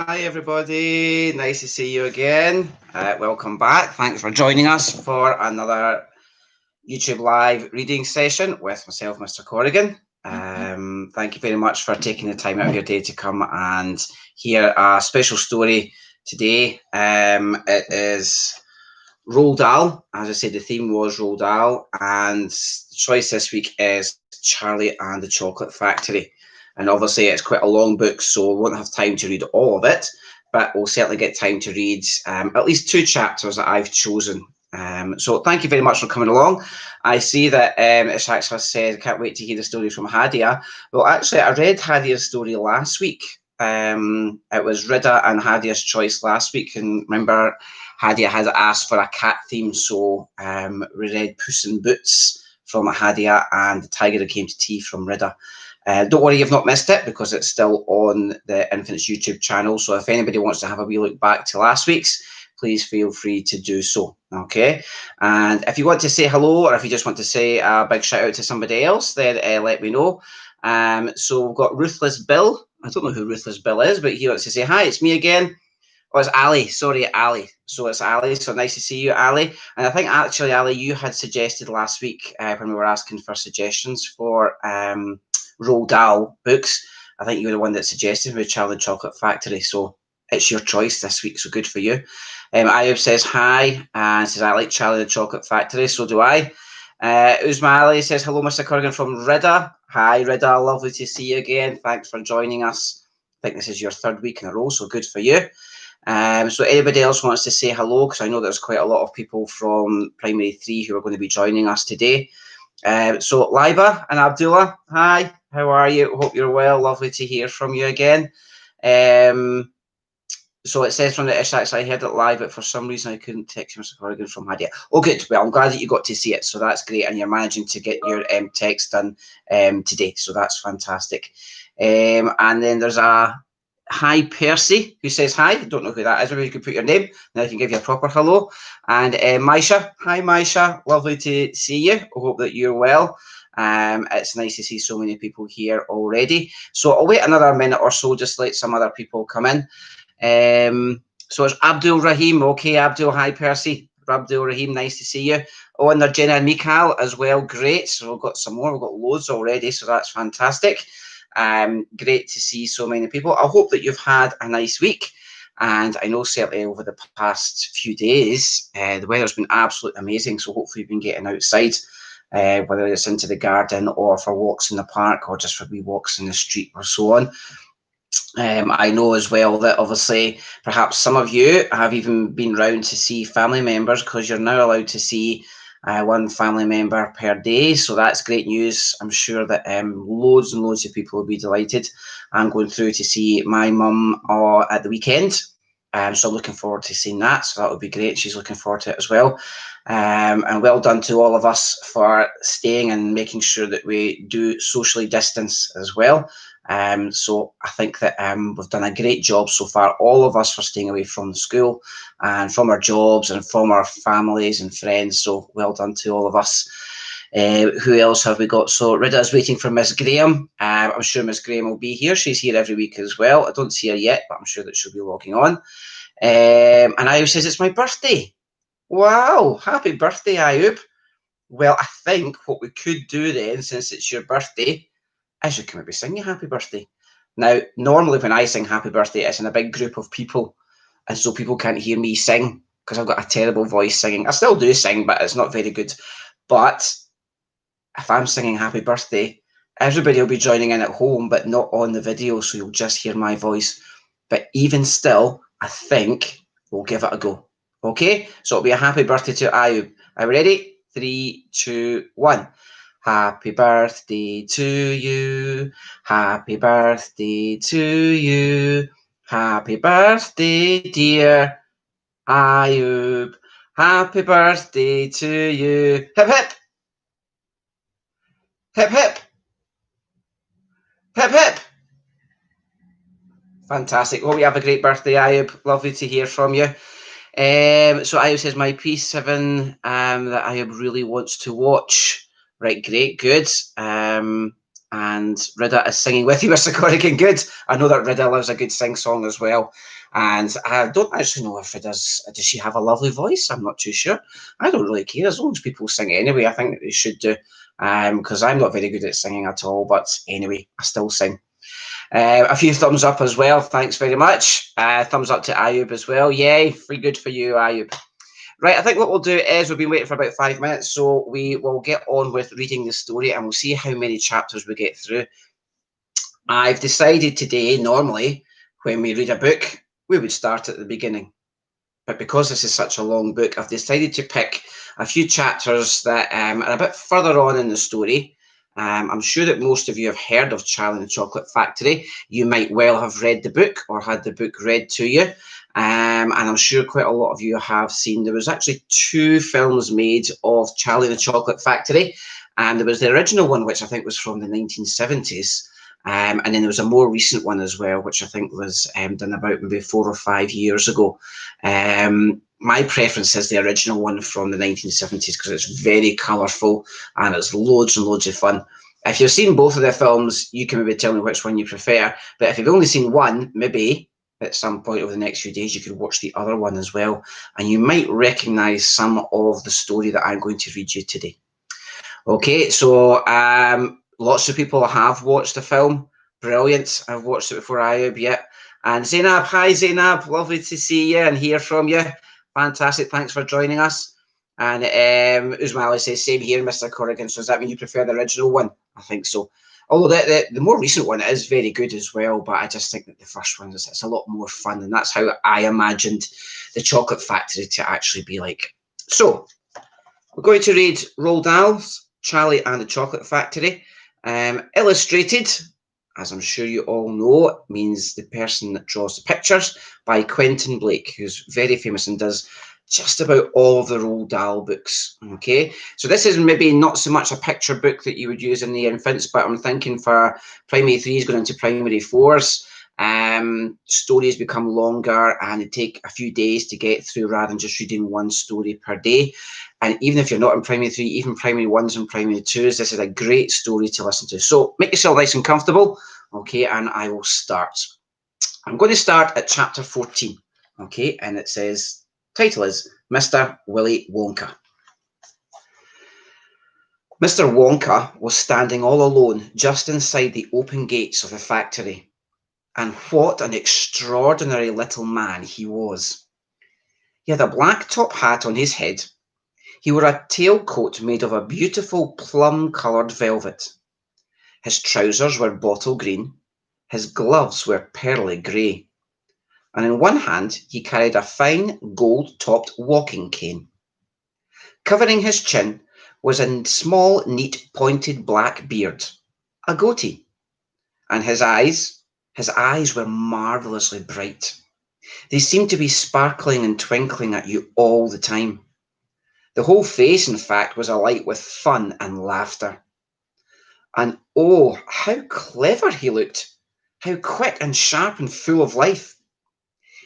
Hi, everybody. Nice to see you again. Welcome back. Thanks for joining us for another YouTube live reading session with myself, Mr. Corrigan. Thank you very much for taking the time out of your day to come and hear a special story today. It is Roald Dahl. As I said, the theme was Roald Dahl, and the choice this week is Charlie and the Chocolate Factory. And obviously, it's quite a long book, so we won't have time to read all of it, but we'll certainly get time to read at least 2 chapters that I've chosen. So thank you very much for coming along. I see that Ishaq said, can't wait to hear the story from Hadia. Well, actually, I read Hadia's story last week. It was Rida and Hadia's choice last week, and remember, Hadia had asked for a cat theme, so we read Puss in Boots from Hadia and The Tiger Who Came to Tea from Rida. Don't worry, you've not missed it because it's still on the Infinites YouTube channel. So if anybody wants to have a wee look back to last week's, please feel free to do so. Okay. And if you want to say hello, or if you just want to say a big shout out to somebody else, then let me know. So we've got Ruthless Bill. I don't know who Ruthless Bill is, but he wants to say hi. It's me again. Oh, it's Ali. Sorry, Ali. So it's Ali. So nice to see you, Ali. And I think actually, Ali, you had suggested last week when we were asking for suggestions for Roald Dahl books. I think you were the one that suggested with Charlie and Chocolate Factory. So it's your choice this week. So good for you. Ayub says hi and says, I like Charlie and the Chocolate Factory. So do I. Uzma Ali says, hello, Mr. Corrigan from Rida. Hi, Rida. Lovely to see you again. Thanks for joining us. I think this is your 3rd week in a row. So good for you. So anybody else wants to say hello, because I know there's quite a lot of people from Primary 3 who are going to be joining us today. So Liba and Abdullah, hi, how are you? Hope you're well. Lovely to hear from you again. So it says from the Ishaq, I heard it live, but for some reason I couldn't text Mr. Corrigan from Hadia. Oh, good. Well, I'm glad that you got to see it, so that's great, and you're managing to get your text done today, so that's fantastic. And then there's a hi Percy who says hi. I don't know who that is. Maybe you could put your name, then I can give you a proper hello. And Maisha, hi Maisha, lovely to see you. I hope that you're well. It's nice to see so many people here already. So I'll wait another minute or so, just let some other people come in. So it's Abdul Rahim. Okay, Abdul, hi Percy. Abdul Rahim, nice to see you. Oh, and there's Jenna and Mikhail as well. Great. So we've got some more. We've got loads already, so that's fantastic. Great to see so many people. I hope that you've had a nice week. And I know certainly over the past few days, the weather's been absolutely amazing. So hopefully you've been getting outside, whether it's into the garden or for walks in the park or just for wee walks in the street or so on. I know as well that obviously perhaps some of you have even been round to see family members, because you're now allowed to see one family member per day. So that's great news. I'm sure that loads and loads of people will be delighted. I'm going through to see my mum at the weekend. So I'm looking forward to seeing that. So that would be great. She's looking forward to it as well. And well done to all of us for staying and making sure that we do socially distance as well. So I think that we've done a great job so far, all of us, for staying away from the school and from our jobs and from our families and friends. So well done to all of us. Who else have we got? So Rida's waiting for Miss Graham. I'm sure Miss Graham will be here. She's here every week as well. I don't see her yet, but I'm sure that she'll be logging on. And Ayub says it's my birthday. Wow, happy birthday, Ayub. Well, I think what we could do then, since it's your birthday, is you can maybe sing you happy birthday. Now, normally when I sing happy birthday, it's in a big group of people, and so people can't hear me sing because I've got a terrible voice singing. I still do sing, but it's not very good. But if I'm singing happy birthday, everybody will be joining in at home, but not on the video, so you'll just hear my voice. But even still, I think we'll give it a go. Okay, so it'll be a happy birthday to Ayub. Are we ready? 3, 2, 1. Happy birthday to you. Happy birthday to you. Happy birthday, dear Ayub. Happy birthday to you. Hip hip. Hip hip. Hip hip. Fantastic. Hope you have a great birthday, Ayub. Lovely to hear from you. So Ayub says my P7 that Ayub really wants to watch. Right, great, good. And Rida is singing with you, Mr. Corrigan. Good. I know that Rida loves a good sing song as well. And I don't actually know if does she have a lovely voice? I'm not too sure. I don't really care as long as people sing anyway. I think they should do, because I'm not very good at singing at all. But anyway, I still sing. A few thumbs up as well. Thanks very much. Thumbs up to Ayub as well. Yay, free good for you, Ayub. Right, I think what we'll do is we've been waiting for about 5 minutes, so we will get on with reading the story and we'll see how many chapters we get through. I've decided today, normally, when we read a book, we would start at the beginning. But because this is such a long book, I've decided to pick a few chapters that are a bit further on in the story. I'm sure that most of you have heard of Charlie and the Chocolate Factory. You might well have read the book or had the book read to you. And I'm sure quite a lot of you have seen, there was actually 2 films made of Charlie and the Chocolate Factory. And there was the original one, which I think was from the 1970s. And then there was a more recent one as well, which I think was done about maybe 4 or 5 years ago. My preference is the original one from the 1970s because it's very colourful and it's loads and loads of fun. If you've seen both of the films, you can maybe tell me which one you prefer. But if you've only seen one, maybe at some point over the next few days, you could watch the other one as well. And you might recognise some of the story that I'm going to read you today. Okay, so lots of people have watched the film. Brilliant. I've watched it before, Ayub, yeah. And Zainab, hi Zainab, lovely to see you and hear from you. Fantastic, thanks for joining us. And Usmali says, same here, Mr. Corrigan. So does that mean you prefer the original one? I think so. Although the more recent one is very good as well, but I just think that the first one it's a lot more fun, and that's how I imagined the Chocolate Factory to actually be like. So we're going to read Roald Dahl's Charlie and the Chocolate Factory, illustrated, as I'm sure you all know, means the person that draws the pictures, by Quentin Blake, who's very famous and does just about all of the Roald Dahl books. Okay, so this is maybe not so much a picture book that you would use in the infants, but I'm thinking for primary 3s going into primary 4s, stories become longer and they take a few days to get through rather than just reading one story per day. And even if you're not in primary 3, even primary 1s and primary 2s, this is a great story to listen to. So make yourself nice and comfortable, okay, and I will start. I'm going to start at chapter 14, okay, and it says, title is Mr. Willy Wonka. Mr. Wonka was standing all alone just inside the open gates of the factory. And what an extraordinary little man he was. He had a black top hat on his head. He wore a tailcoat made of a beautiful plum-coloured velvet. His trousers were bottle green. His gloves were pearly grey. And in one hand he carried a fine gold-topped walking cane. Covering his chin was a small, neat, pointed black beard, a goatee. And his eyes were marvellously bright. They seemed to be sparkling and twinkling at you all the time. The whole face, in fact, was alight with fun and laughter. And oh, how clever he looked! How quick and sharp and full of life!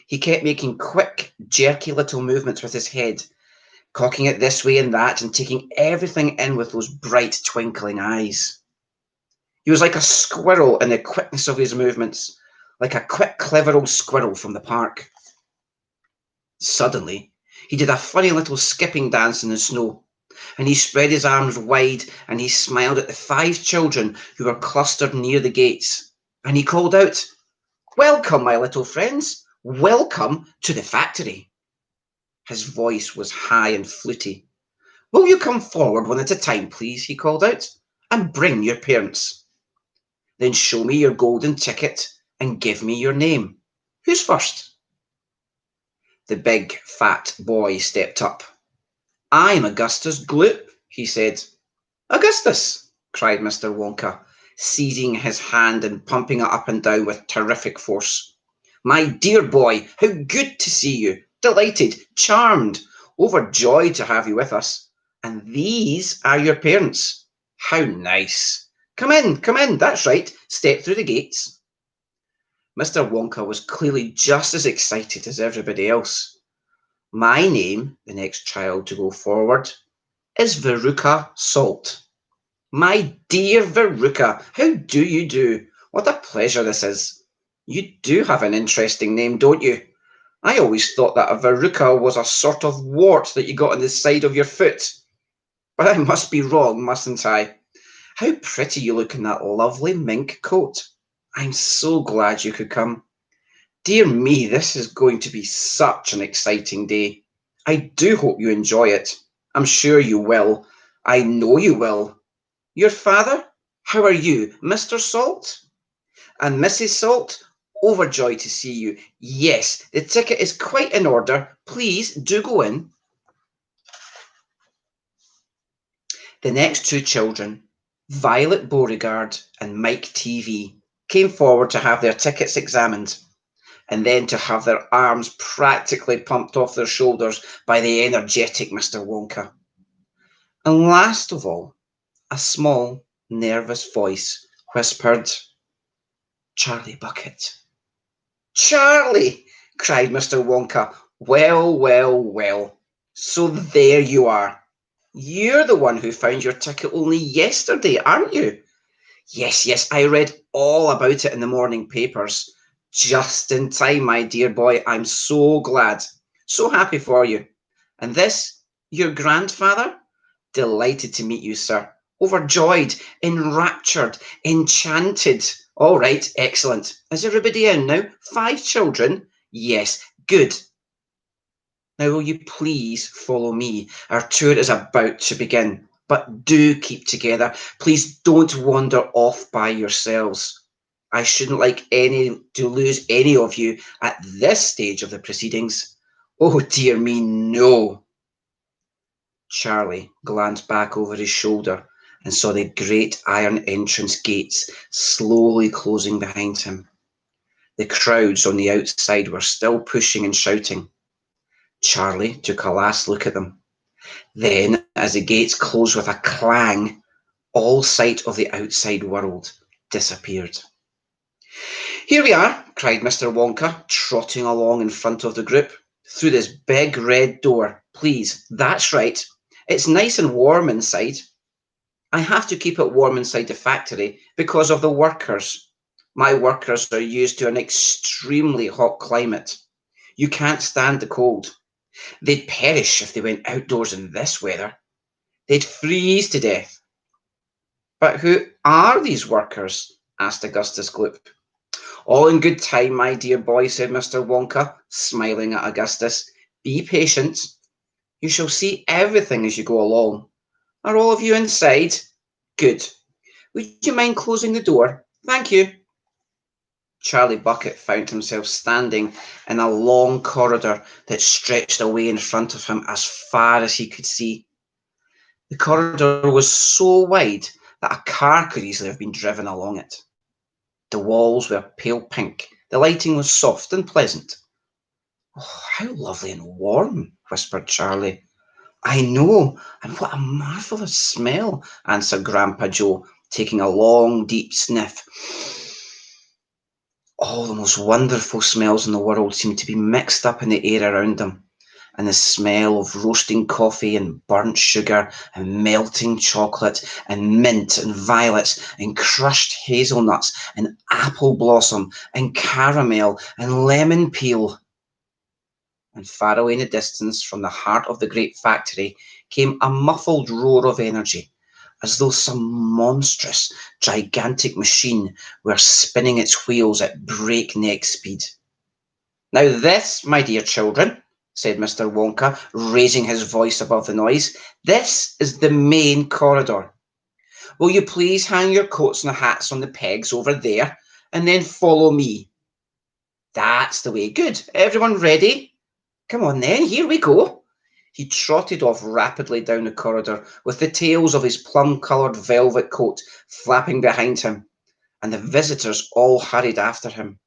He kept making quick, jerky little movements with his head, cocking it this way and that, and taking everything in with those bright, twinkling eyes. He was like a squirrel in the quickness of his movements, like a quick, clever old squirrel from the park. Suddenly, he did a funny little skipping dance in the snow, and he spread his arms wide and he smiled at the 5 children who were clustered near the gates, and he called out, "Welcome, my little friends, welcome to the factory." His voice was high and fluty. "Will you come forward one at a time, please," he called out, "and bring your parents. Then show me your golden ticket and give me your name. Who's first?" The big, fat boy stepped up. "I'm Augustus Gloop," he said. "Augustus!" cried Mr. Wonka, seizing his hand and pumping it up and down with terrific force. "My dear boy, how good to see you! Delighted, charmed, overjoyed to have you with us. And these are your parents. How nice! Come in, that's right, step through the gates." Mr. Wonka was clearly just as excited as everybody else. "My name," the next child to go forward, "is Veruca Salt." My dear Veruca, how do you do? What a pleasure this is. You do have an interesting name, don't you? I always thought that a verruca was a sort of wart that you got on the side of your foot. But I must be wrong, mustn't I? How pretty you look in that lovely mink coat. I'm so glad you could come. Dear me, this is going to be such an exciting day. I do hope you enjoy it. I'm sure you will. I know you will. Your father? How are you, Mr. Salt? And Mrs. Salt? Overjoyed to see you. Yes, the ticket is quite in order. Please do go in. The next two children, Violet Beauregard and Mike TV, came forward to have their tickets examined and then to have their arms practically pumped off their shoulders by the energetic Mr. Wonka. And last of all, a small, nervous voice whispered, Charlie Bucket. Charlie, cried Mr. Wonka. Well, well, well. So there you are. You're the one who found your ticket only yesterday, aren't you? Yes, yes, I read all about it in the morning papers. Just in time, my dear boy. I'm so glad. So happy for you. And this, your grandfather? Delighted to meet you, sir. Overjoyed, enraptured, enchanted. All right, excellent. Is everybody in now? 5 children? Yes, good. Now, will you please follow me? Our tour is about to begin, but do keep together. Please don't wander off by yourselves. I shouldn't like to lose any of you at this stage of the proceedings. Oh, dear me, no. Charlie glanced back over his shoulder and saw the great iron entrance gates slowly closing behind him. The crowds on the outside were still pushing and shouting. Charlie took a last look at them. Then, as the gates closed with a clang, all sight of the outside world disappeared. Here we are, cried Mr. Wonka, trotting along in front of the group. Through this big red door, please. That's right. It's nice and warm inside. I have to keep it warm inside the factory because of the workers. My workers are used to an extremely hot climate. You can't stand the cold. They'd perish if they went outdoors in this weather. They'd freeze to death. But who are these workers? Asked Augustus Gloop. All in good time, my dear boy, said Mr. Wonka, smiling at Augustus. Be patient. You shall see everything as you go along. Are all of you inside? Good. Would you mind closing the door? Thank you. Charlie Bucket found himself standing in a long corridor that stretched away in front of him as far as he could see. The corridor was so wide that a car could easily have been driven along it. The walls were pale pink. The lighting was soft and pleasant. Oh, how lovely and warm, whispered Charlie. I know, and what a marvellous smell, answered Grandpa Joe, taking a long, deep sniff. All the most wonderful smells in the world seemed to be mixed up in the air around them, and the smell of roasting coffee and burnt sugar and melting chocolate and mint and violets and crushed hazelnuts and apple blossom and caramel and lemon peel. And far away in the distance, from the heart of the great factory, came a muffled roar of energy, as though some monstrous, gigantic machine were spinning its wheels at breakneck speed. Now this, my dear children, said Mr. Wonka, raising his voice above the noise, this is the main corridor. Will you please hang your coats and hats on the pegs over there, and then follow me? That's the way. Good. Everyone ready? Come on then, here we go. He trotted off rapidly down the corridor with the tails of his plum-coloured velvet coat flapping behind him, and the visitors all hurried after him.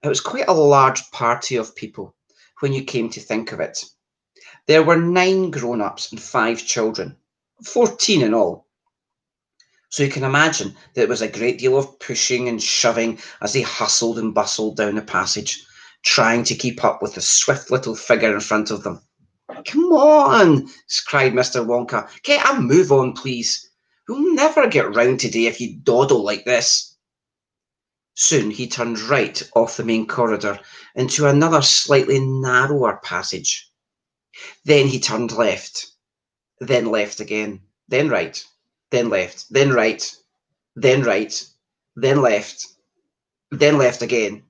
It was quite a large party of people when you came to think of it. There were 9 grown-ups and 5 children, 14 in all. So you can imagine that it was a great deal of pushing and shoving as they hustled and bustled down the passage, trying to keep up with the swift little figure in front of them. Come on, cried Mr. Wonka. Get a move on, please. We'll never get round today if you dawdle like this. Soon he turned right off the main corridor into another slightly narrower passage. Then he turned left, then left again, then right, then left, then right, then right, then left again.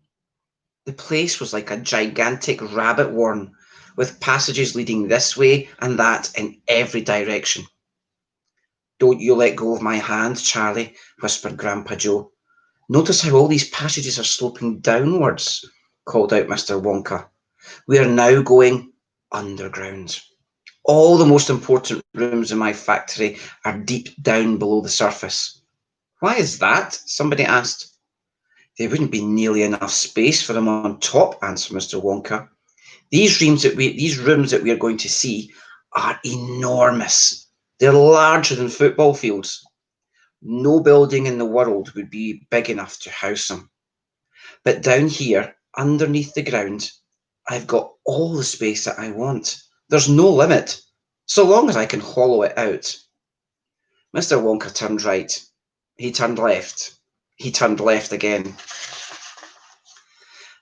The place was like a gigantic rabbit warren, with passages leading this way and that in every direction. Don't you let go of my hand, Charlie, whispered Grandpa Joe. Notice how all these passages are sloping downwards, called out Mr. Wonka. We are now going underground. All the most important rooms in my factory are deep down below the surface. Why is that? Somebody asked. There wouldn't be nearly enough space for them on top, answered Mr. Wonka. These rooms that we are going to see are enormous. They're larger than football fields. No building in the world would be big enough to house them. But down here, underneath the ground, I've got all the space that I want. There's no limit, so long as I can hollow it out. Mr. Wonka turned right. He turned left. He turned left again.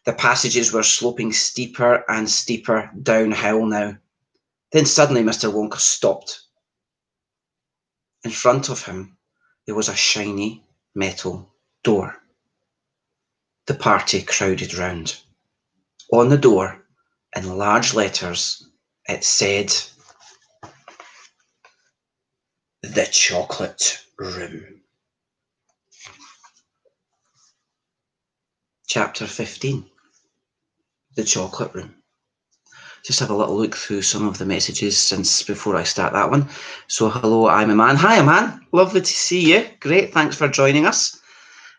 The passages were sloping steeper and steeper downhill now. Then suddenly Mr. Wonka stopped. In front of him, there was a shiny metal door. The party crowded round. On the door, in large letters, it said, "The Chocolate Room." Chapter 15, The Chocolate Room. Just have a little look through some of the messages since before I start that one. So, hello, I'm a man. Hi, a man. Lovely to see you. Great, thanks for joining us.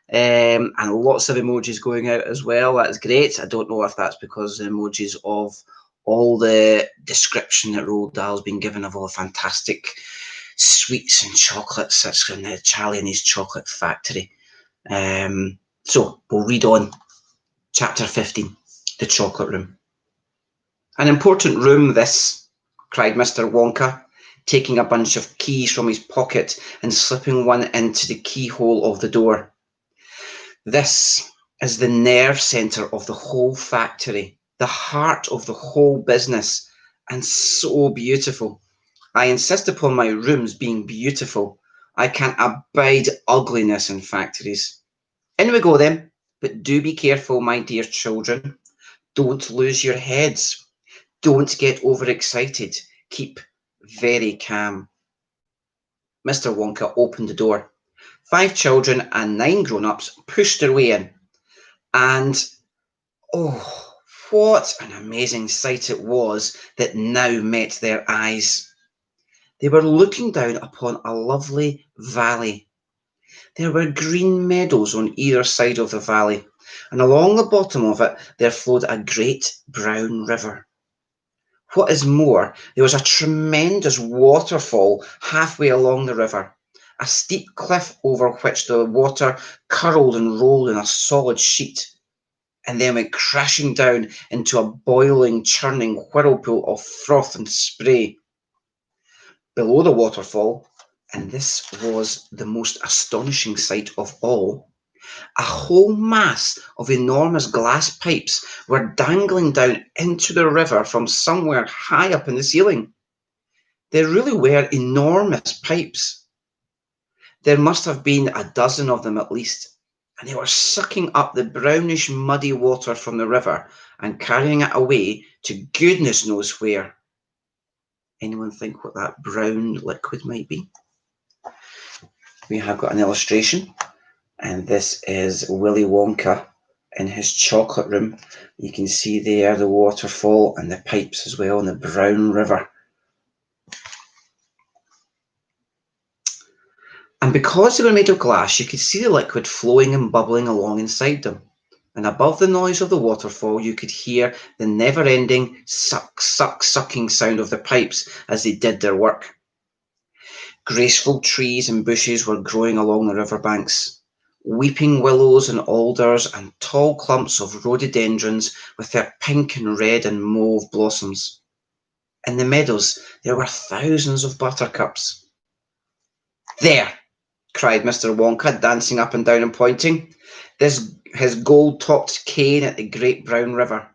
And lots of emojis going out as well. That's great. I don't know if that's because the emojis of all the description that Roald Dahl's been given of all the fantastic sweets and chocolates that's in the Charlie and his Chocolate Factory. So we'll read on. Chapter 15, The Chocolate Room. An important room, this, cried Mr. Wonka, taking a bunch of keys from his pocket and slipping one into the keyhole of the door. This is the nerve centre of the whole factory, the heart of the whole business, and so beautiful. I insist upon my rooms being beautiful. I can't abide ugliness in factories. In we go then, but do be careful, my dear children. Don't lose your heads. Don't get overexcited. Keep very calm. Mr. Wonka opened the door. 5 children and 9 grown-ups pushed their way in. And, oh, what an amazing sight it was that now met their eyes. They were looking down upon a lovely valley. There were green meadows on either side of the valley, and along the bottom of it there flowed a great brown river. What is more, there was a tremendous waterfall halfway along the river, a steep cliff over which the water curled and rolled in a solid sheet, and then went crashing down into a boiling, churning whirlpool of froth and spray. Below the waterfall, and this was the most astonishing sight of all, a whole mass of enormous glass pipes were dangling down into the river from somewhere high up in the ceiling. There really were enormous pipes. There must have been a dozen of them at least, and they were sucking up the brownish, muddy water from the river and carrying it away to goodness knows where. Anyone think what that brown liquid might be? We have got an illustration, and this is Willy Wonka in his chocolate room. You can see there the waterfall and the pipes as well, and the brown river. And because they were made of glass, you could see the liquid flowing and bubbling along inside them. And above the noise of the waterfall, you could hear the never-ending sucking sound of the pipes as they did their work. Graceful trees and bushes were growing along the riverbanks. Weeping willows and alders and tall clumps of rhododendrons with their pink and red and mauve blossoms. In the meadows, there were thousands of buttercups. There, cried Mr. Wonka, dancing up and down and pointing. His gold-topped cane at the great brown river.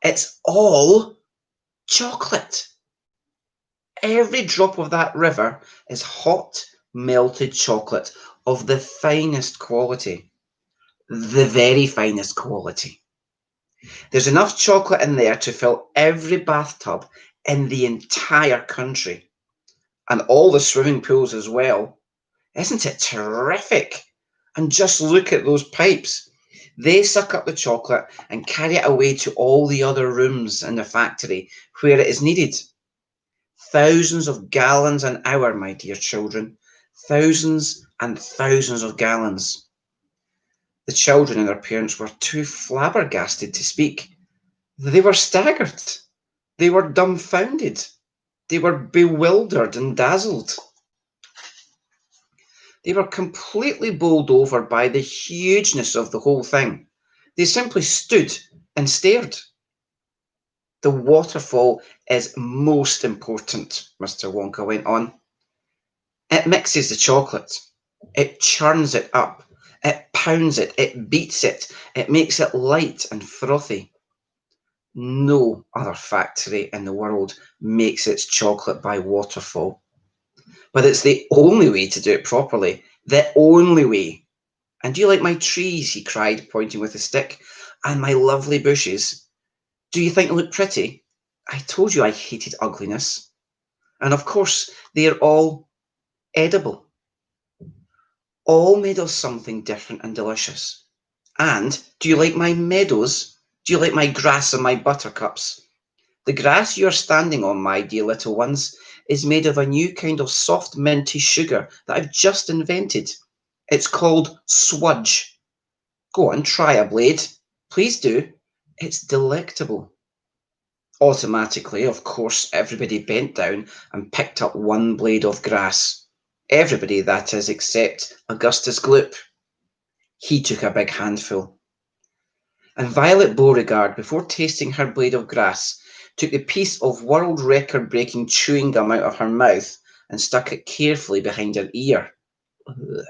It's all chocolate. Every drop of that river is hot, melted chocolate of the finest quality. The very finest quality. There's enough chocolate in there to fill every bathtub in the entire country, and all the swimming pools as well. Isn't it terrific? And just look at those pipes. They suck up the chocolate and carry it away to all the other rooms in the factory where it is needed. Thousands of gallons an hour, my dear children. Thousands and thousands of gallons. The children and their parents were too flabbergasted to speak. They were staggered. They were dumbfounded. They were bewildered and dazzled. They were completely bowled over by the hugeness of the whole thing. They simply stood and stared. The waterfall is most important, Mr. Wonka went on. It mixes the chocolate. It churns it up. It pounds it. It beats it. It makes it light and frothy. No other factory in the world makes its chocolate by waterfall. But it's the only way to do it properly. The only way. And do you like my trees? He cried, pointing with a stick. And my lovely bushes. Do you think they look pretty? I told you I hated ugliness. And of course, they are all edible. All made of something different and delicious. And do you like my meadows? Do you like my grass and my buttercups? The grass you are standing on, my dear little ones, is made of a new kind of soft minty sugar that I've just invented. It's called sludge. Go on, try a blade. Please do. It's delectable. Automatically, of course, everybody bent down and picked up one blade of grass. Everybody, that is, except Augustus Gloop. He took a big handful. And Violet Beauregard, before tasting her blade of grass, took the piece of world record-breaking chewing gum out of her mouth and stuck it carefully behind her ear. Ugh.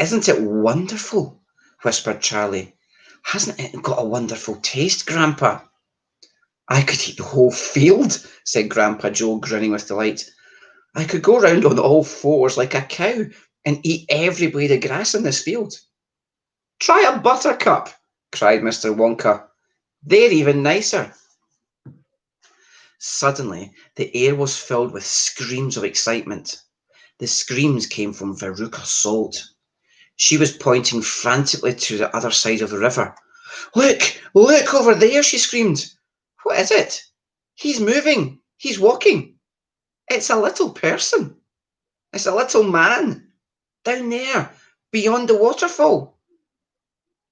Isn't it wonderful? Whispered Charlie. Hasn't it got a wonderful taste, Grandpa? I could eat the whole field, said Grandpa Joe, grinning with delight. I could go round on all fours like a cow and eat every blade of grass in this field. Try a buttercup, cried Mr. Wonka. They're even nicer. Suddenly, the air was filled with screams of excitement. The screams came from Veruca Salt. She was pointing frantically to the other side of the river. Look, look over there, she screamed. What is it? He's moving. He's walking. It's a little person. It's a little man. Down there, beyond the waterfall.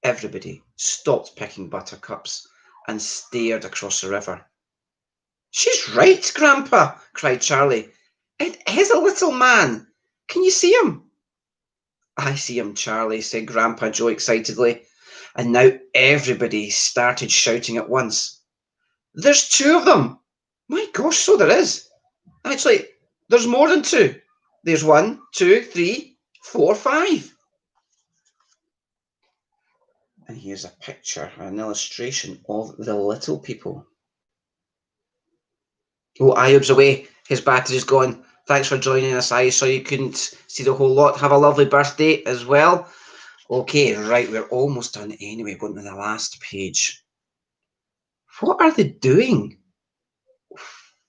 Everybody stopped picking buttercups and stared across the river. She's right, Grandpa, cried Charlie. It is a little man. Can you see him? I see him, Charlie, said Grandpa Joe excitedly. And now everybody started shouting at once. There's two of them. My gosh, so there is. Actually, there's more than two. There's 1, 2, 3, 4, 5. And here's a picture, an illustration of the little people. Oh, Ayub's away. His battery's gone. Thanks for joining us, Ayub. So you couldn't see the whole lot. Have a lovely birthday as well. Okay, right, we're almost done anyway. Going to the last page. What are they doing?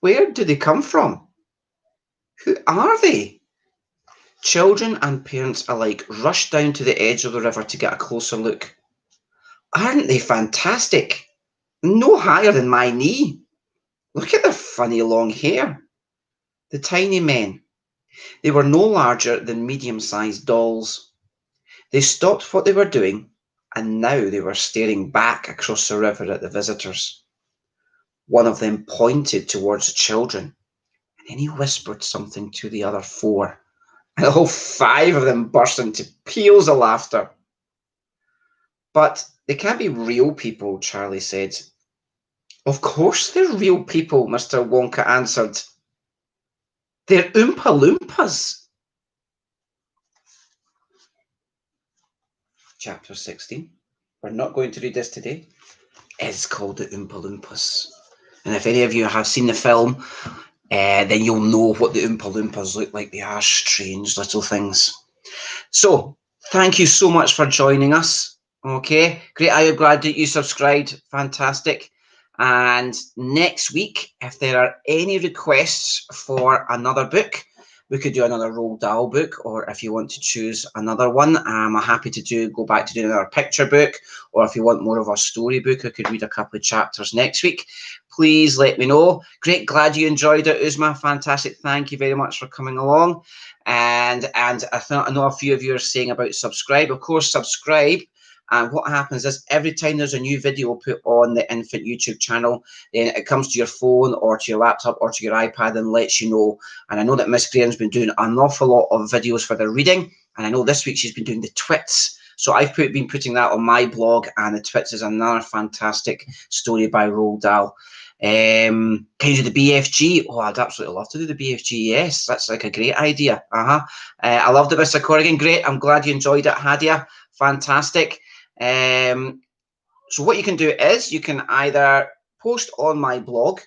Where do they come from? Who are they? Children and parents alike rushed down to the edge of the river to get a closer look. Aren't they fantastic? No higher than my knee. Look at their funny long hair. The tiny men. They were no larger than medium-sized dolls. They stopped what they were doing, and now they were staring back across the river at the visitors. One of them pointed towards the children, and then he whispered something to the other 4, and all 5 of them burst into peals of laughter. But they can't be real people, Charlie said. Of course they're real people, Mr. Wonka answered. They're Oompa Loompas. chapter 16. We're not going to read this today. It's called the Oompa Loompas. And if any of you have seen the film, then you'll know what the Oompa Loompas look like. They are strange little things. So, thank you so much for joining us. Okay, great. I am glad that you subscribed. Fantastic. And next week, if there are any requests for another book, we could do another Roald Dahl book, or if you want to choose another one, I'm happy to go back to doing another picture book, or if you want more of a story book, I could read a couple of chapters next week. Please let me know. Great, glad you enjoyed it, Uzma. Fantastic. Thank you very much for coming along. And I know a few of you are saying about subscribe. Of course, subscribe. And what happens is every time there's a new video put on the Infant YouTube channel, then it comes to your phone or to your laptop or to your iPad and lets you know. And I know that Miss Graham's been doing an awful lot of videos for the reading. And I know this week she's been doing the twits. So I've been putting that on my blog, and the twits is another fantastic story by Roald Dahl. Can you do the BFG? Oh, I'd absolutely love to do the BFG. Yes, that's like a great idea. I loved it, Mr. Corrigan. Great. I'm glad you enjoyed it, Hadia. Fantastic. So what you can do is you can either post on my blog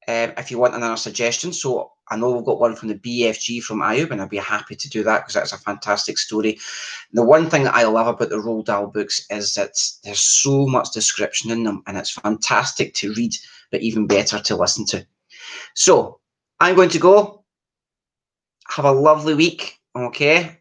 if you want another suggestion. So I know we've got one from the BFG from Ayub, and I'd be happy to do that because that's a fantastic story. The one thing that I love about the Roald Dahl books is that there's so much description in them, and it's fantastic to read, but even better to listen to. So I'm going to go. Have a lovely week. Okay.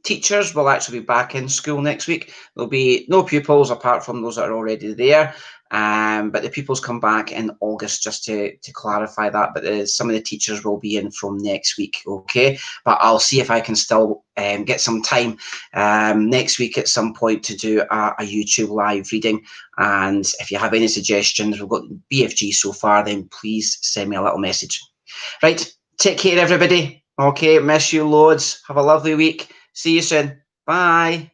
Teachers will actually be back in school next week. There'll be no pupils apart from those that are already there. But the pupils come back in August, just to clarify that. But some of the teachers will be in from next week. Okay. But I'll see if I can still get some time next week at some point to do a YouTube live reading. And if you have any suggestions, we've got BFG so far, then please send me a little message. Right. Take care, everybody. Okay, miss you loads. Have a lovely week. See you soon. Bye.